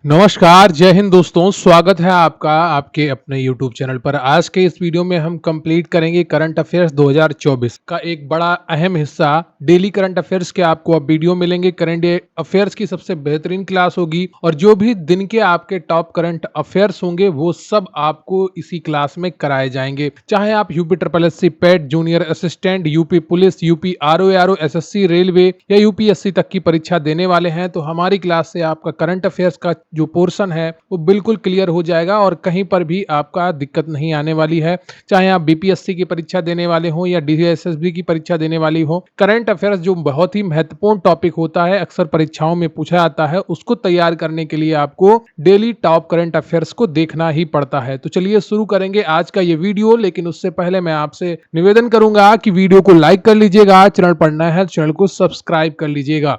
नमस्कार, जय हिंद दोस्तों। स्वागत है आपका आपके अपने YouTube चैनल पर। आज के इस वीडियो में हम कंप्लीट करेंगे करंट अफेयर्स 2024 का एक बड़ा अहम हिस्सा। डेली करंट अफेयर्स के आपको अब वीडियो मिलेंगे। करंट अफेयर्स की सबसे बेहतरीन क्लास होगी और जो भी दिन के आपके टॉप करंट अफेयर्स होंगे वो सब आपको इसी क्लास में कराए जाएंगे। चाहे आप UP triple S C PET, junior assistant, UP police, UP RO, SSC, railway या यूपीएससी तक की परीक्षा देने वाले हैं तो हमारी क्लास से आपका करंट अफेयर्स का जो पोर्शन है वो बिल्कुल क्लियर हो जाएगा और कहीं पर भी आपका दिक्कत नहीं आने वाली है। चाहे आप बीपीएससी की परीक्षा देने वाले हो या डीएसएसबी की परीक्षा देने वाली हो, करंट अफेयर्स जो बहुत ही महत्वपूर्ण टॉपिक होता है, अक्सर परीक्षाओं में पूछा जाता है, उसको तैयार करने के लिए आपको डेली टॉप करंट अफेयर्स को देखना ही पड़ता है। तो चलिए शुरू करेंगे आज का ये वीडियो, लेकिन उससे पहले मैं आपसे निवेदन करूंगा कि वीडियो को लाइक कर लीजिएगा, चैनल पर नया है चैनल को सब्सक्राइब कर लीजिएगा।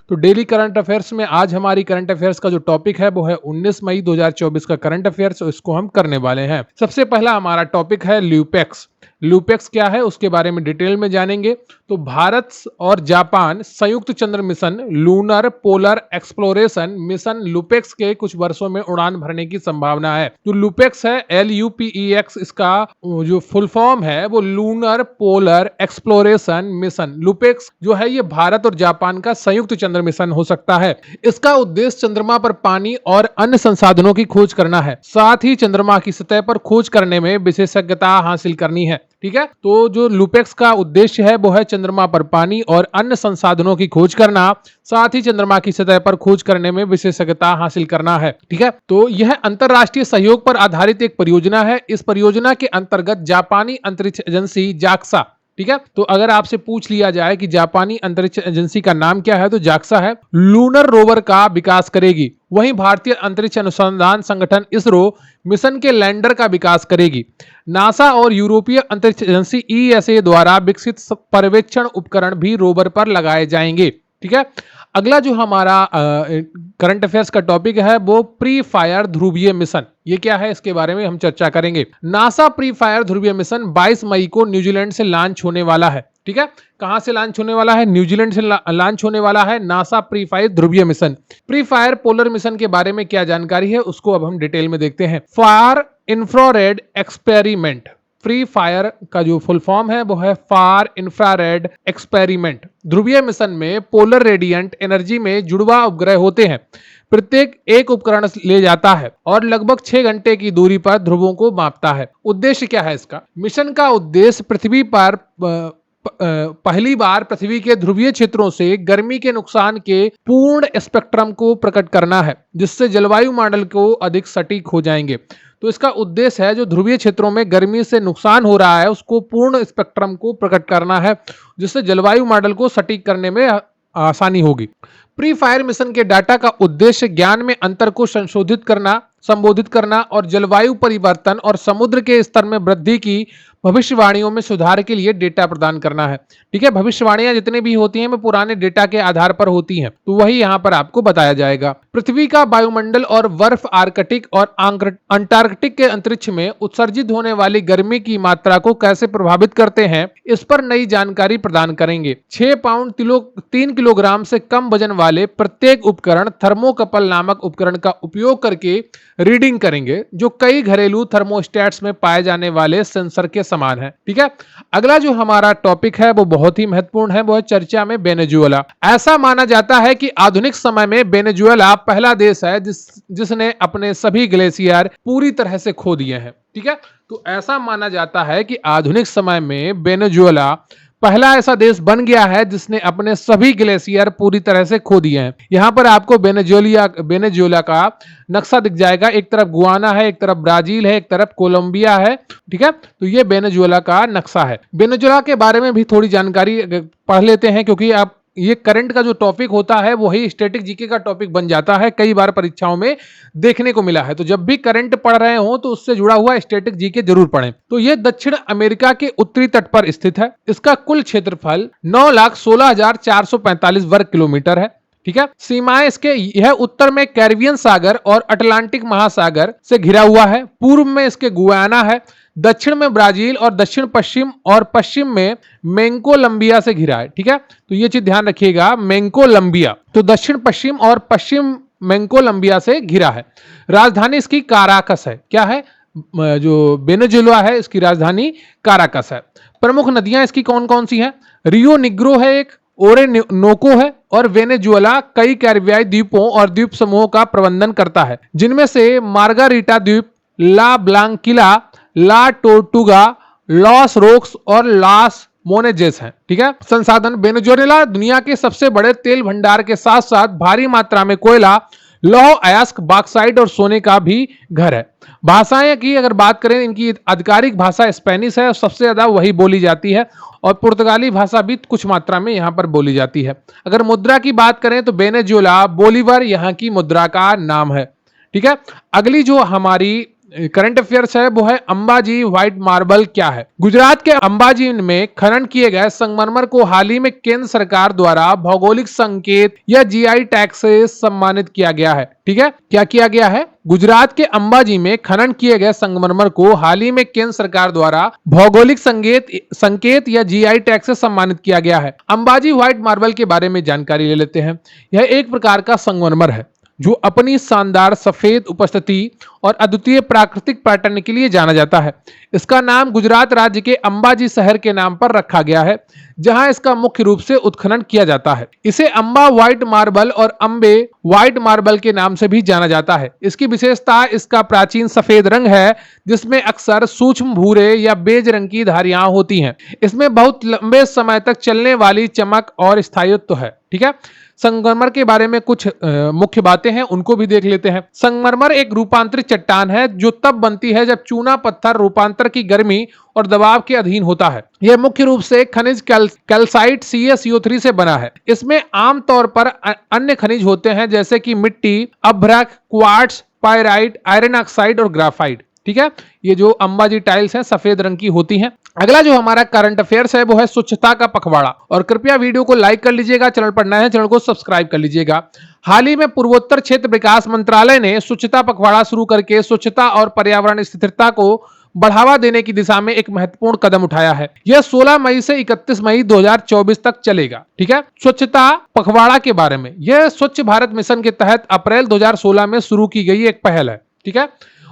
तो डेली करंट अफेयर्स में आज हमारी करंट अफेयर्स का जो टॉपिक है वो है 19 मई 2024 का करंट अफेयर्स, इसको हम करने वाले हैं। सबसे पहला हमारा टॉपिक है ल्यूपेक्स। ल्यूपेक्स क्या है उसके बारे में डिटेल में जानेंगे। तो भारत और जापान संयुक्त चंद्र mission lunar polar exploration mission LUPEX के कुछ वर्षों में उड़ान भरने की संभावना है। जो लूपेक्स है LUPEX, इसका जो फुल फॉर्म है वो lunar polar exploration mission. LUPEX जो है ये भारत और जापान का संयुक्त चंद्र मिशन हो सकता है। इसका उद्देश्य चंद्रमा पर पानी और अन्य संसाधनों की खोज करना है, साथ ही चंद्रमा की सतह पर खोज करने में विशेषज्ञता हासिल करनी है। ठीक है, तो जो लूपेक्स का उद्देश्य है वो है चंद्रमा पर पानी और अन्य संसाधनों की खोज करना, साथ ही चंद्रमा की सतह पर खोज करने में विशेषज्ञता हासिल करना है। ठीक है, तो यह अंतरराष्ट्रीय सहयोग पर आधारित एक परियोजना है। इस परियोजना के अंतर्गत जापानी अंतरिक्ष एजेंसी जाक्सा, ठीक है, तो अगर आपसे पूछ लिया जाए कि जापानी अंतरिक्ष एजेंसी का नाम क्या है तो जाक्सा है, लूनर रोवर का विकास करेगी। वहीं भारतीय अंतरिक्ष अनुसंधान संगठन इसरो मिशन के लैंडर का विकास करेगी। नासा और यूरोपीय अंतरिक्ष एजेंसी ESA द्वारा विकसित पर्यवेक्षण उपकरण भी रोवर पर लगाए जाएंगे। ठीक है, अगला जो हमारा करंट अफेयर्स का टॉपिक है वो प्री फायर ध्रुवीय मिशन। ये क्या है इसके बारे में हम चर्चा करेंगे। नासा प्री फायर ध्रुवीय मिशन 22 मई को न्यूजीलैंड से लॉन्च होने वाला है। ठीक है, कहां से लॉन्च होने वाला है? न्यूजीलैंड से लॉन्च होने वाला है नासा प्री फायर ध्रुवीय mission. Pre fire polar mission के बारे में क्या जानकारी है उसको अब हम डिटेल में देखते हैं। फार इंफ्रारेड एक्सपेरिमेंट, फ्री फायर का जो फुल फॉर्म है वो है फार इंफ्रारेड एक्सपेरिमेंट। ध्रुवीय मिशन में पोलर रेडिएंट एनर्जी में जुड़वा उपग्रह होते हैं। प्रत्येक एक उपकरण ले जाता है और लगभग 6 घंटे की दूरी पर ध्रुवों को मापता है। उद्देश्य क्या है इसका? मिशन का उद्देश्य पृथ्वी पर पहली बार पृथ्वी के ध्रुवीय क्षेत्रों से गर्मी के नुकसान के पूर्ण स्पेक्ट्रम को प्रकट करना है, जिससे जलवायु मॉडल को अधिक सटीक हो जाएंगे। तो इसका उद्देश्य है जो ध्रुवीय क्षेत्रों में गर्मी से नुकसान हो रहा है उसको पूर्ण स्पेक्ट्रम को प्रकट करना है, जिससे जलवायु मॉडल को सटीक करने में आसानी होगी। प्री फायर मिशन के डाटा का उद्देश्य ज्ञान में अंतर को संबोधित करना और जलवायु परिवर्तन और समुद्र के स्तर में वृद्धि की भविष्यवाणियों में सुधार के लिए डेटा प्रदान करना है। ठीक है, भविष्यवाणियां जितनी भी होती हैं वो पुराने डेटा के आधार पर होती हैं, तो वही यहां पर आपको बताया जाएगा। पृथ्वी का वायुमंडल और बर्फ आर्कटिक और अंटार्कटिक के अंतरिक्ष में उत्सर्जित होने वाली गर्मी की मात्रा को कैसे प्रभावित करते हैं, इस पर नई जानकारी प्रदान करेंगे। 6 पाउंड 3 किलोग्राम से कम वजन वाले प्रत्येक उपकरण थर्मोकपल नामक उपकरण का उपयोग करके रीडिंग करेंगे, जो कई घरेलू थर्मोस्टेट्स में पाए जाने वाले सेंसर के समान है। ठीक है, अगला जो हमारा टॉपिक है वो बहुत ही महत्वपूर्ण है, वो है चर्चा में वेनेजुएला। ऐसा माना जाता है कि आधुनिक समय में वेनेजुएला पहला देश है जिसने अपने सभी ग्लेशियर पूरी तरह से खो दिए हैं। ठीक है, तो ऐसा माना जाता है कि आधुनिक समय में वेनेजुएला पहला ऐसा देश बन गया है जिसने अपने सभी ग्लेशियर पूरी तरह से खो दिए हैं। यहां पर आपको वेनेजुएला का नक्शा दिख जाएगा। एक तरफ गुआना है, एक तरफ ब्राजील है, एक तरफ कोलंबिया है। ठीक है, तो ये वेनेजुएला का नक्शा है। वेनेजुएला के बारे में भी थोड़ी जानकारी पढ़ लेते हैं, क्योंकि आप ये करंट का जो टॉपिक होता है वही स्टैटिक जीके का टॉपिक बन जाता है, कई बार परीक्षाओं में देखने को मिला है। तो जब भी करंट पढ़ रहे हो तो उससे जुड़ा हुआ स्टैटिक जीके जरूर पढ़ें। तो ये दक्षिण अमेरिका के उत्तरी तट पर स्थित है। इसका कुल क्षेत्रफल 9,16,445 वर्ग किलोमीटर है। ठीक है, सीमाएं इसके यह उत्तर में कैरिबियन सागर और अटलांटिक महासागर से घिरा हुआ है। पूर्व में इसके गुयाना है, दक्षिण में ब्राजील और दक्षिण पश्चिम और पश्चिम में मेंकोलंबिया से घिरा है। ठीक है, तो ये चीज ध्यान रखिएगा, मेंकोलंबिया, तो दक्षिण पश्चिम और पश्चिम मेंकोलंबिया से घिरा है। राजधानी इसकी काराकस है। क्या है? जो वेनेजुएला है इसकी राजधानी काराकस है। प्रमुख नदियां इसकी कौन कौन सी हैं? रियो निग्रो है एक, ओरेनोको है, और वेनेजुएला कई कैरिबियाई द्वीपों और द्वीप समूहों का प्रबंधन करता है, जिनमें से मार्गारीटा द्वीप, ला ब्लांकिला, ला टोर्टुगा, लॉस रोक्स और लॉस मोनेजेस हैं। ठीक है, संसाधन वेनेजुएला दुनिया के सबसे बड़े तेल भंडार के साथ साथ भारी मात्रा में कोयला, लौह अयस्क, बॉक्साइट और सोने का भी घर है। भाषाएं की अगर बात करें, इनकी आधिकारिक भाषा स्पेनिश है और सबसे ज्यादा वही बोली जाती है, और पुर्तगाली भाषा भी कुछ मात्रा में यहां पर बोली जाती है। अगर मुद्रा की बात करें तो वेनेजुएला बोलीवर यहां की मुद्रा का नाम है। ठीक है, अगली जो हमारी करंट अफेयर्स है वो है अंबाजी व्हाइट मार्बल क्या है? गुजरात के अंबाजी में खनन किए गए संगमरमर को हाल ही में केंद्र सरकार द्वारा भौगोलिक संकेत या जीआई टैग से सम्मानित किया गया है। ठीक है, क्या किया गया है? गुजरात के अंबाजी में खनन किए गए संगमरमर को हाल ही में केंद्र सरकार द्वारा भौगोलिक संकेत या जीआई टैग से सम्मानित किया गया है। अंबाजी व्हाइट मार्बल के बारे में जानकारी ले लेते हैं। यह एक प्रकार का संगमरमर है जो अपनी शानदार सफेद उपस्थिति और अद्वितीय प्राकृतिक पैटर्न के लिए जाना जाता है। इसका नाम गुजरात राज्य के अंबाजी शहर के नाम पर रखा गया है, जहां इसका मुख्य रूप से उत्खनन किया जाता है। इसे अंबा व्हाइट मार्बल और अंबे व्हाइट मार्बल के नाम से भी जाना जाता है। इसकी विशेषता इसका प्राचीन सफेद रंग है, जिसमें अक्सर सूक्ष्म भूरे या बेज रंग की धारियां होती हैं। इसमें बहुत लंबे समय तक चलने वाली चमक और स्थायित्व है। ठीक है, संगमरमर के बारे में कुछ मुख्य बातें हैं, उनको भी देख लेते हैं। संगमरमर एक रूपांतरित चट्टान है जो तब बनती है जब चूना पत्थर रूपांतर की गर्मी और दबाव के अधीन होता है। यह मुख्य रूप से खनिज कैल्साइट CaCO3 से बना है। इसमें आमतौर पर अन्य खनिज होते हैं जैसे कि मिट्टी, अभ्रक, क्वार्ट्ज, पायराइट, आयरन ऑक्साइड और ग्राफाइट। ठीक है, ये जो अंबाजी टाइल्स हैं सफेद रंग की होती हैं। अगला जो हमारा करंट अफेयर्स है वो है स्वच्छता का पखवाड़ा, और कृपया वीडियो को लाइक कर लीजिएगा, चैनल पर नए हैं चैनल को सब्सक्राइब कर लीजिएगा। हाल ही में पूर्वोत्तर क्षेत्र विकास मंत्रालय ने स्वच्छता पखवाड़ा शुरू करके स्वच्छता और पर्यावरण स्थिरता को बढ़ावा देने की दिशा में एक महत्वपूर्ण कदम उठाया है। यह 16 मई से 31 मई 2024 तक चलेगा। ठीक है, स्वच्छता पखवाड़ा के बारे में, यह स्वच्छ भारत मिशन के तहत अप्रैल 2016 में शुरू की गई एक पहल है। ठीक है,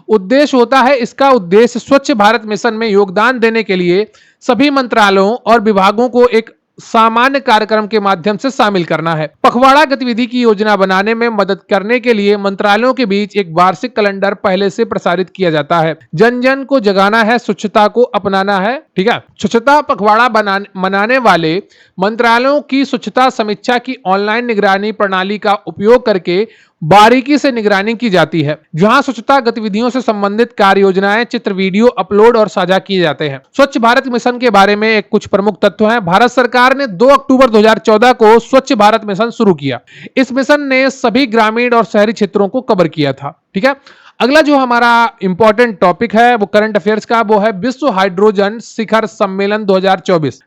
उद्देश्य होता है, इसका उद्देश्य स्वच्छ भारत मिशन में योगदान देने के लिए सभी मंत्रालयों और विभागों को एक सामान्य कार्यक्रम के माध्यम से शामिल करना है। पखवाड़ा गतिविधि की योजना बनाने में मदद करने के लिए मंत्रालयों के बीच एक वार्षिक कैलेंडर पहले से प्रसारित किया जाता है। जन जन को जगाना है, स्वच्छता को अपनाना है। ठीक है, स्वच्छता पखवाड़ा मनाने वाले मंत्रालयों की स्वच्छता समीक्षा की ऑनलाइन निगरानी प्रणाली का उपयोग करके बारीकी से निगरानी की जाती है, जहां स्वच्छता गतिविधियों से संबंधित कार्य योजनाएं, चित्र, वीडियो अपलोड और साझा किए जाते हैं। स्वच्छ भारत मिशन के बारे में एक कुछ प्रमुख तथ्य हैं। भारत सरकार ने 2 अक्टूबर 2014 को स्वच्छ भारत मिशन शुरू किया। इस मिशन ने सभी ग्रामीण और शहरी क्षेत्रों को कवर किया था। ठीक है, अगला जो हमारा इंपॉर्टेंट टॉपिक है वो करंट अफेयर्स का, वो है विश्व हाइड्रोजन शिखर सम्मेलन 2024।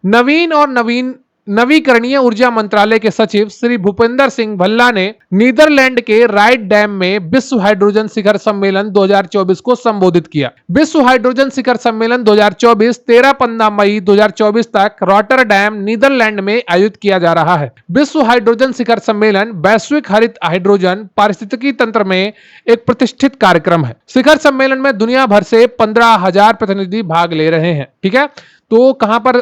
नवीकरणीय ऊर्जा मंत्रालय के सचिव श्री भूपेंद्र सिंह भल्ला ने नीदरलैंड के राइट डैम में विश्व हाइड्रोजन शिखर सम्मेलन 2024 को संबोधित किया। विश्व हाइड्रोजन शिखर सम्मेलन 2024 13-15 मई 2024 तक रॉटरडैम नीदरलैंड में आयोजित किया जा रहा है। विश्व हाइड्रोजन शिखर सम्मेलन वैश्विक हरित हाइड्रोजन पारिस्थितिकी तंत्र में एक प्रतिष्ठित कार्यक्रम है। शिखर सम्मेलन में दुनिया भर से 15,000 प्रतिनिधि भाग ले रहे हैं। ठीक है, तो कहां पर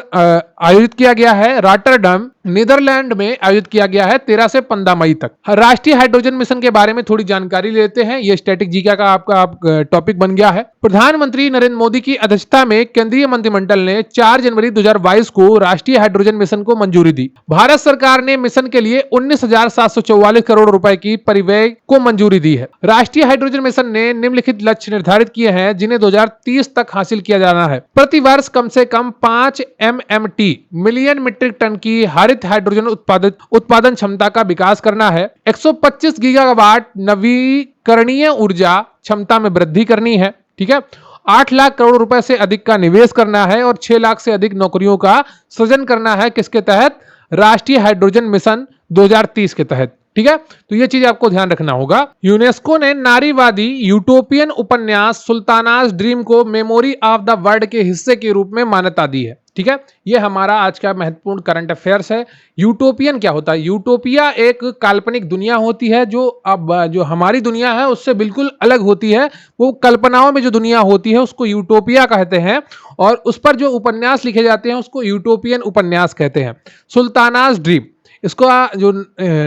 आयोजित किया गया है? रॉटरडैम नीदरलैंड में आयोजित किया गया है 13 से 15 मई तक। राष्ट्रीय हाइड्रोजन मिशन के बारे में थोड़ी जानकारी लेते हैं। यह स्टैटिक जीके का आपका टॉपिक बन गया है। प्रधानमंत्री नरेंद्र मोदी की अध्यक्षता में केंद्रीय मंत्रिमंडल ने 4 जनवरी 2022 को राष्ट्रीय हाइड्रोजन मिशन को मंजूरी दी। भारत सरकार ने मिशन के लिए 19,744 करोड़ रुपए की परिव्यय को मंजूरी दी है। राष्ट्रीय हाइड्रोजन मिशन ने निम्नलिखित लक्ष्य निर्धारित किए हैं जिन्हें 2030 तक हासिल किया जाना है। प्रति वर्ष कम से कम 5 MMT मिलियन मीट्रिक टन की हरित हाइड्रोजन उत्पादन क्षमता का विकास करना है। 125 गीगावाट नवीकरणीय ऊर्जा क्षमता में वृद्धि करनी है। ठीक है, 8 लाख करोड़ रुपए से अधिक का निवेश करना है और 6 लाख से अधिक नौकरियों का सृजन करना है। किसके तहत? राष्ट्रीय हाइड्रोजन मिशन 2030 के तहत। ठीक है, तो ये चीज आपको ध्यान रखना होगा। यूनेस्को ने नारीवादी यूटोपियन उपन्यास सुल्तानाज ड्रीम को मेमोरी ऑफ द वर्ल्ड के हिस्से के रूप में मान्यता दी है। ठीक है, ये हमारा आज का महत्वपूर्ण करंट अफेयर्स है। यूटोपियन क्या होता है? यूटोपिया एक काल्पनिक दुनिया होती है जो हमारी दुनिया है उससे बिल्कुल अलग होती है। वो कल्पनाओं में जो दुनिया होती है उसको यूटोपिया कहते हैं, और उस पर जो उपन्यास लिखे जाते हैं उसको यूटोपियन उपन्यास कहते हैं। सुल्तानाज ड्रीम, इसका जो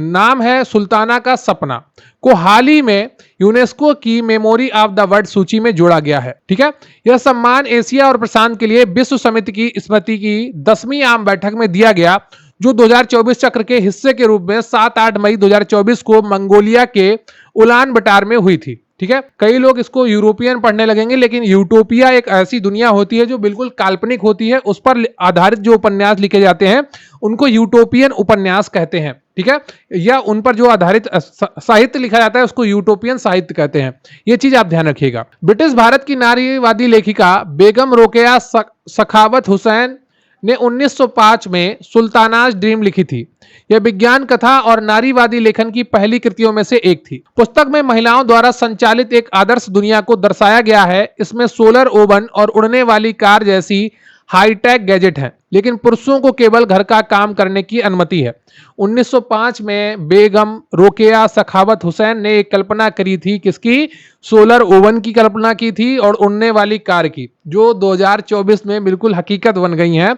नाम है सुल्ताना का सपना, को हाल ही में यूनेस्को की मेमोरी ऑफ द वर्ल्ड सूची में जोड़ा गया है। ठीक है, यह सम्मान एशिया और प्रशांत के लिए विश्व समिति की स्मृति की 10वीं आम बैठक में दिया गया, जो 2024 चक्र के हिस्से के रूप में 7-8 मई 2024 को मंगोलिया के उलान बटार में हुई थी। ठीक है, कई लोग इसको यूरोपियन पढ़ने लगेंगे, लेकिन यूटोपिया एक ऐसी दुनिया होती है जो बिल्कुल काल्पनिक होती है। उस पर आधारित जो उपन्यास लिखे जाते हैं उनको यूटोपियन उपन्यास कहते हैं। ठीक है, या उन पर जो आधारित साहित्य लिखा जाता है उसको यूटोपियन साहित्य कहते हैं। यह चीज आप ध्यान रखिएगा। ब्रिटिश भारत की नारीवादी लेखिका बेगम रोकेया सखावत हुसैन ने 1905 में सुल्तानाज ड्रीम लिखी थी। यह विज्ञान कथा और नारीवादी लेखन की पहली कृतियों में से एक थी। पुस्तक में महिलाओं द्वारा संचालित एक आदर्श दुनिया को दर्शाया गया है। इसमें सोलर ओवन और उड़ने वाली कार जैसी हाईटेक गैजेट हैं, लेकिन पुरुषों को केवल घर का काम करने की अनुमति है। 1905 में बेगम रोकेया सखावत हुसैन ने एक कल्पना करी थी, किसकी? सोलर ओवन की कल्पना की थी और उड़ने वाली कार की, जो 2024 में बिल्कुल हकीकत बन गई हैं।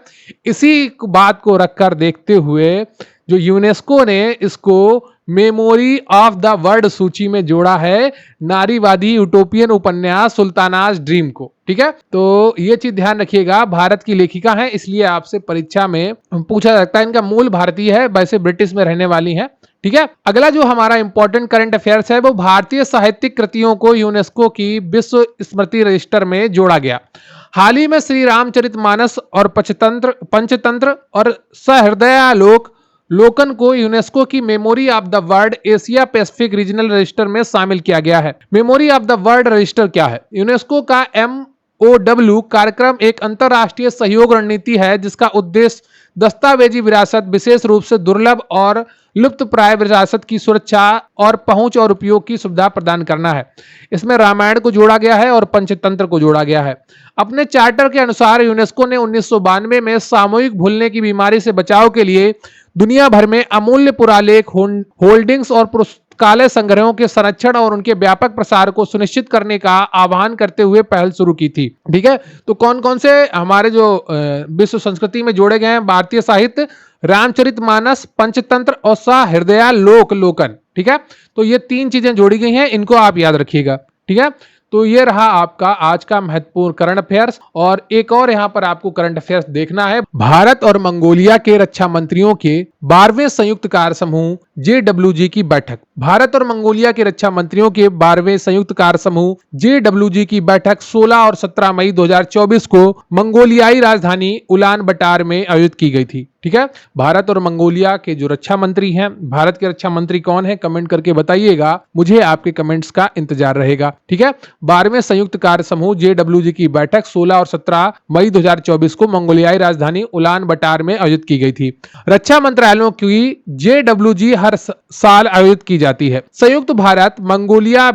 इसी बात को रखकर देखते हुए जो यूनेस्को ने इसको मेमोरी ऑफ द वर्ल्ड सूची में जोड़ा है, नारीवादी यूटोपियन उपन्यास सुल्तानाज ड्रीम को। ठीक है, तो ये चीज ध्यान रखिएगा। भारत की लेखिका है, इसलिए आपसे परीक्षा में पूछा जाता है। इनका मूल भारतीय है, वैसे ब्रिटिश में रहने वाली है। ठीक है, अगला जो हमारा इंपॉर्टेंट करंट अफेयर्स है वो भारतीय साहित्यिक कृतियों को यूनेस्को की विश्व स्मृति रजिस्टर में जोड़ा गया। हाल ही में श्री रामचरितमानस और पंचतंत्र और सहृदयालोक लोकन को यूनेस्को की memory of the world Asia Pacific regional register में शामिल किया गया है। Memory of the world register क्या है? यूनेस्को का MOW कार्यक्रम एक अंतरराष्ट्रीय सहयोग रणनीति है जिसका उद्देश्य दस्तावेजी विरासत, विशेष रूप से दुर्लभ और लुप्त प्राय विरासत की सुरक्षा और पहुंच और उपयोग की सुविधा प्रदान करना है। इसमें रामायण को जोड़ा गया है और पंचतंत्र को जोड़ा गया है। अपने चार्टर के अनुसार यूनेस्को ने 1992 में सामूहिक भूलने की बीमारी से बचाव के लिए दुनिया भर में अमूल्य पुरालेख, होल्डिंग्स और पुस्तकालय संग्रहों के संरक्षण और उनके व्यापक प्रसार को सुनिश्चित करने का आह्वान करते हुए पहल शुरू की थी। ठीक है, तो कौन कौन से हमारे जो विश्व संस्कृति में जोड़े गए हैं? भारतीय साहित्य, रामचरितमानस, पंचतंत्र और सहृदयालोक लोकन। ठीक है, तो ये 3 चीजें जोड़ी गई हैं, इनको आप याद रखिएगा। ठीक है, तो ये रहा आपका आज का महत्वपूर्ण करंट अफेयर्स। और एक और यहां पर आपको करंट अफेयर्स देखना है। भारत और मंगोलिया के रक्षा मंत्रियों के 12वें संयुक्त कार्य समूह JWG की बैठक। भारत और मंगोलिया के रक्षा मंत्रियों के 12वें संयुक्त कार्य समूह JWG की बैठक 16 और 17 मई 2024 को मंगोलियाई राजधानी उलान बटार में आयोजित की गई थी। ठीक है, भारत और मंगोलिया के जो रक्षा मंत्री हैं, भारत के रक्षा मंत्री कौन है? कमेंट करके बताइएगा, मुझे आपके कमेंट्स का इंतजार रहेगा। ठीक है, 12वें संयुक्त कार्य समूह JWG की बैठक 16 और 17 मई 2024 को मंगोलियाई राजधानी उलान बटार में आयोजित की गई थी। रक्षा मंत्रालयों की JWG हर साल आयोजित की जाती है। संयुक्त भारत मंगोलिया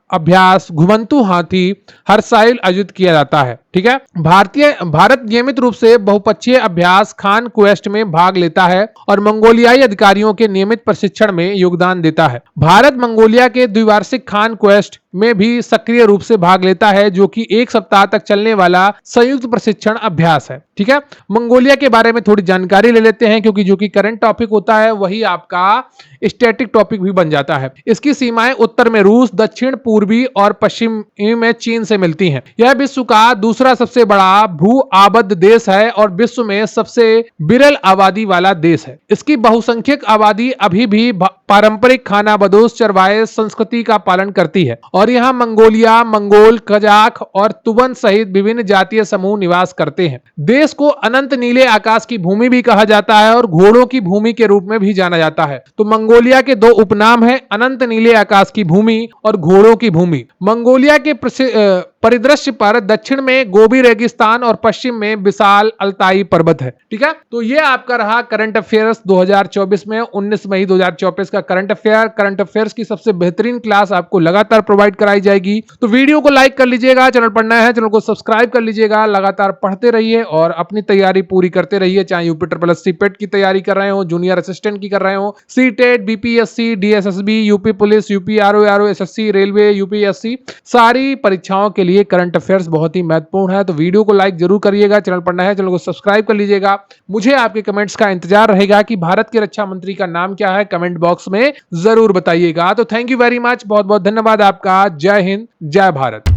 अभ्यास घुमंतू हाथी हर साल आयोजित किया जाता है। ठीक है, भारत नियमित रूप से बहुपक्षीय अभ्यास खान क्वेस्ट में भाग लेता है और मंगोलियाई अधिकारियों के नियमित प्रशिक्षण में योगदान देता है। भारत मंगोलिया के द्विवार्षिक खान क्वेस्ट में भी सक्रिय रूप से भाग लेता है, जो कि 1 सप्ताह तक चलने वाला संयुक्त प्रशिक्षण अभ्यास है। ठीक है, मंगोलिया के बारे में थोड़ी जानकारी ले लेते हैं, क्योंकि जो कि करंट टॉपिक होता है वही आपका स्टैटिक टॉपिक भी बन जाता है। इसकी सीमाएं उत्तर में रूस, दक्षिण पूर्वी और पश्चिमी में चीन से मिलती हैं। यह विश्व का दूसरा सबसे बड़ा भू आबद्ध देश है और विश्व में सबसे विरल आबादी वाला देश है। इसकी बहुसंख्यक आबादी अभी भी पारंपरिक खानाबदोश चरवाहे संस्कृति का पालन करती है और यहाँ मंगोलिया, मंगोल, कजाक और तुबन सहित विभिन्न जातीय समूह निवास करते हैं। देश को अनंत नीले आकाश की भूमि भी कहा जाता है और घोड़ों की भूमि के रूप में भी जाना जाता है। तो मंगोलिया के 2 उपनाम हैं, अनंत नीले आकाश की भूमि और घोड़ों की भूमि। मंगोलिया के परिदृश्य पर दक्षिण में गोबी रेगिस्तान और पश्चिम में विशाल अल्ताई पर्वत है। ठीक है, तो ये आपका रहा करंट अफेयर्स 2024 में 19 मई 2024 का करंट अफेयर। करंट अफेयर्स की सबसे बेहतरीन क्लास आपको लगातार प्रोवाइड कराई जाएगी। तो वीडियो को लाइक कर लीजिएगा, चैनल पर नया है चैनल को सब्सक्राइब कर लीजिएगा, लगातार पढ़ते रहिए और अपनी तैयारी पूरी करते रहिए, चाहे यूपी ट्रिपल एस पेट की तैयारी कर रहे हो, जूनियर असिस्टेंट की कर रहे हो, CTET, BPSC, DSSB, UP police, UP RO, SSC, railway, UPSC, सारी परीक्षाओं के लिए करंट अफेयर्स बहुत ही महत्वपूर्ण है। तो वीडियो को लाइक जरूर करिएगा, चैनल पर नया है चैनल को सब्सक्राइब कर लीजिएगा। मुझे आपके कमेंट्स का इंतजार रहेगा कि भारत के रक्षा मंत्री का नाम क्या है, कमेंट बॉक्स में जरूर बताइएगा। तो थैंक यू वेरी मच, बहुत बहुत धन्यवाद आपका। जय हिंद, जय भारत।